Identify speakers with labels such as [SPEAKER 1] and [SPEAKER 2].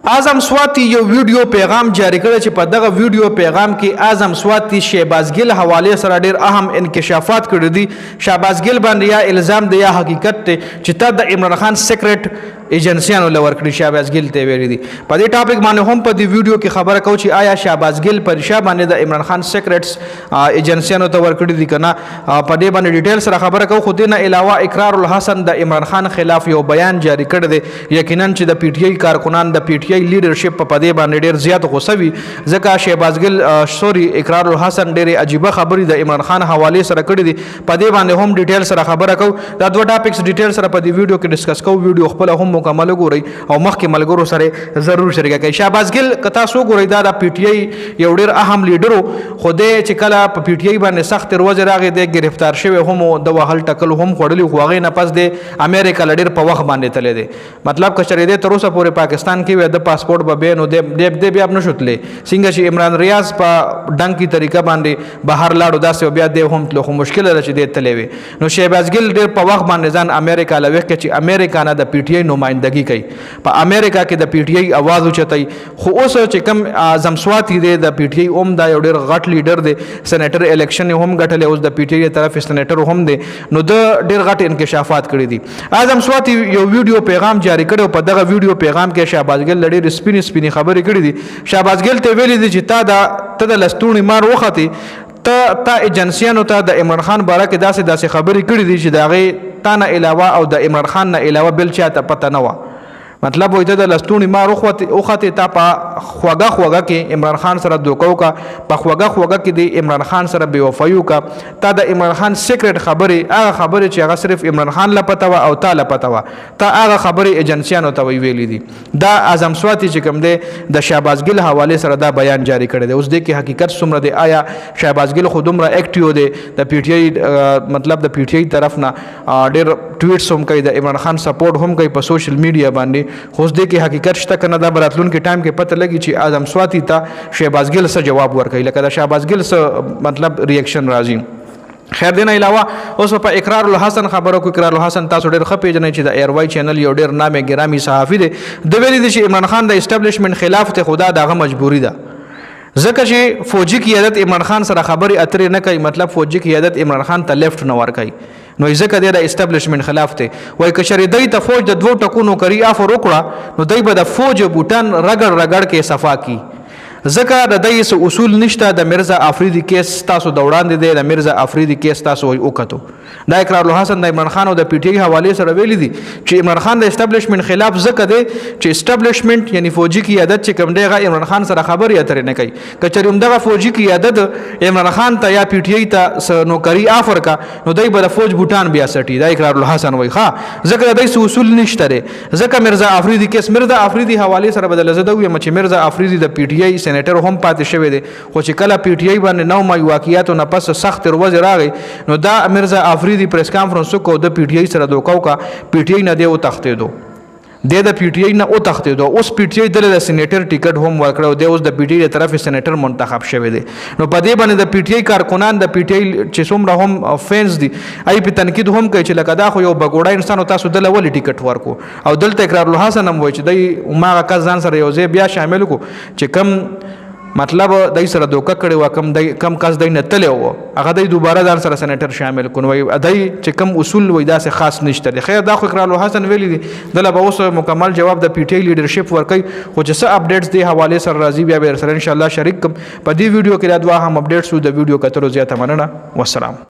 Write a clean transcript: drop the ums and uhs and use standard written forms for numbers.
[SPEAKER 1] اعظم سواتی یو ویډیو پیغام جاری کړی چې په دغه ویډیو پیغام کې اعظم سواتی شهباز ګل حواله سره ډیر اهم انکشافات کړی دي. شهباز ګل باندې یا الزام دی یا حقیقت ته چې تا د عمران خان سیکریټ ایجنسیانو لور کړی شهباز ګل ته ویلي دي. په دې ټاپک باندې هم په دې ویډیو کې خبره کوي چې آیا شهباز ګل پر شا باندې د عمران خان سیکریټس ایجنسیانو ته ور کړی دي کنه. په دې باندې ډیټیل سره خبره کوي. خو دې نه علاوه اقرار الحسن د عمران خان خلاف یو بیان جاری کړی دی. یقینا چې د پی ټی آی کارکنان د پی ټی آی لیډرشپ په دې باندې ډیر زیات غوسه وي ځکه شهباز ګل اقرار الحسن ډیر عجیبه خبرې د عمران خان حواله سره کړې دي. په دې باندې هم ډیټیل سره خبره کوو. دا دوه ټاپکس ډیټیل سره په دې ویډیو کې ډیسکس کوو. ویډیو خپل هم مکمل ګورئ او مخکې ملګرو سره ضرور شریک کړئ. شهباز ګل کتا سو ګورئ دا د پی ټی آی یو ډیر اهم لیډر خو دې چې کله په پی ټی آی باندې سخت روز راغی د گرفتار شوی هم د وهل ټکل هم خړلې خو هغه نه پس د امریکا لډر په وخت باندې تللی دی. مطلب کچره دې تر اوسه پورې پاکستان کې د پاسپورت به نو دې بیا نه شوتلې څنګه چې عمران ریاض په ډنګ کی طریقه باندې بهر لاړو داسې بیا دې هم تلو خو مشکل ده چې دې تللی وي. نو شهباز ګل ډېر په وخت باندې ځان امریکا لوي چې امریکا نه د پی ټی آی نمائندګي کوي. په امریکا کې د پی ټی آی आवाज اوچتای. خو اوس چې کم اعظم سواتی دی د پی ټی آی اوم دا یو ډېر غټ لیډر دی. سېنیټر الیکشن هم غټلې اوس د پی ټی آی طرف سېنیټر هم دی. نو د ډېر غټ انکشافات کړی دي. اعظم سواتی یو ویډیو پیغام جاری کړو. په دغه ویډیو پیغام کې شهباز ګل لړې سپینې خبرې کړې دي. شهباز ګل ته ویلي دي چې تا د لستوڼي مار وختي تا ایجنسیانو ته د عمران خان باره کې داسې خبرې کړې دي چې د هغې تا نه علاوه او د عمران خان نه علاوه بل چا ته پته نه وه. مطلب وایي ته د لستوڼي مار وختې تا په خوږه کې عمران خان سره دوکه وکړه. په خوږه کې د عمران خان سره بې وفایي وکړه. تا د عمران خان سیکریټ خبرې هغه خبرې چې هغه صرف عمران خان له پته وه او تا له پته وه تا هغه خبرې ایجنسیانو ته ویلي دي. دا اعظم سواتی چې کوم دی د شهباز ګل حواله سره دا بیان جاری کړی دی. اوس دې کې حقیقت څومره دی؟ آیا شهباز ګل خو دومره ایکټیو دی د پی ټی آی مطلب د پی ټی آی طرف نه ډېر ټویټس هم کوي د عمران خان سپورټ هم کوي په سوشل میډیا باندې. خو اوس دې کې حقیقت شته که نه دا به راتلونکي ټایم کې پته لګي چې اعظم سواتی ته شهباز ګل څه جواب ورکوي لکه د شهباز ګل څه مطلب ریاکشن راځي. خیر دې نه علاوه اوس په اقرار الحسن خبرو کو. اقرار الحسن تاسو ډېر ښه پیژنئ چې د ایر واي چینل یو ډېر نامې ګرامي صحافي دی. د ویلي دي چې عمران خان د اسټابلیشمنټ خلاف ته خدا دغه مجبوري ده ځکه چې فوجي قیادت عمران خان سره خبرې اترې نه کوي. مطلب فوجي قیادت عمران خان ته لیفټ نه ورکوي. نو ځکه دی د اسټابلیشمنټ خلاف دی. وایي که چېرې دی ته فوج د 2 ټکونو کری آفر وکړه نو دی به د فوج بوټان رګړ کې صفا کی. ځکه د دې څه اصول نشته. د مرزا افریدي کیس تاسو د وړاندې دی. د مرزا افریدي کیس تاسو وکتو. دا اقرار الحسن د عمران خان او د پی ټی آی حواله سره ویلي دي چې عمران خان د اسټابلیشمنټ خلاف ځکه دی چې اسټابلیشمنټ یعنی فوجي قیادت چې کوم دی هغه عمران خان سره خبرې اترې نه کوي. که چېرې همدغه فوجي قیادت عمران خان ته یا پی ټی آی ته نوکري آفر کا نو دی به د فوج بوټان بیا سټي. دا اقرار الحسن وایي ښه ځکه د دې څه اصول نشته دی. ځکه مرزا افریدي کیس مرزا افریدي حواله سره بدل زه دا وایم چې مرزا افریدي د پی ټی آی سېنیټر هم پاتې شوی دی. خو چې کله پی ټی آی باندې 9 مای واقعیاتو نه پس سخت ورځ راغی نو دا مرزا افریدي پریس کانفرنس کو د پی ټی آی سره دوکاو کا. پی ټی آی نه دی او تختیدو د پی ټی آی نه او تختیدو. اوس پی ټی آی د سېنیټر ټیکټ هم ورکړو دی. اوس د پی ټی آی طرف سېنیټر منتخب شوی دی. نو په دې باندې د پی ټی آی کارکنان د پی ټی آی چې څومره هم فینس دي ای په تنقید هم کوي چې لکه دا خو یو بګوړه انسان تاسو دله ولې ټیکټ ورکو. او دلته اقرار الحسن هم وایي چې دی ما کس ځان سره یو ځای بیا شامل کو چې کم مطلب دای سره دوکه کړي و کم کس دای نه تللی و هغه دای دوباره ځان سره سېنیټر شامل کړي. وایي دای چې کم اصول وایي داسې خاص نشته دی. خیر دا خو اقرار الحسن ویلي دي. دله به اوس مکمل جواب د پی ټی آی لیډرشپ ورکوي. خو چې څه اپډیټس دی حواله سره راځي بیا به سره انشاءالله شریک کم. په دې ویډیو کې دا دوه هم اپډیټس د ویډیو کتلو زیاته مننه. والسلام.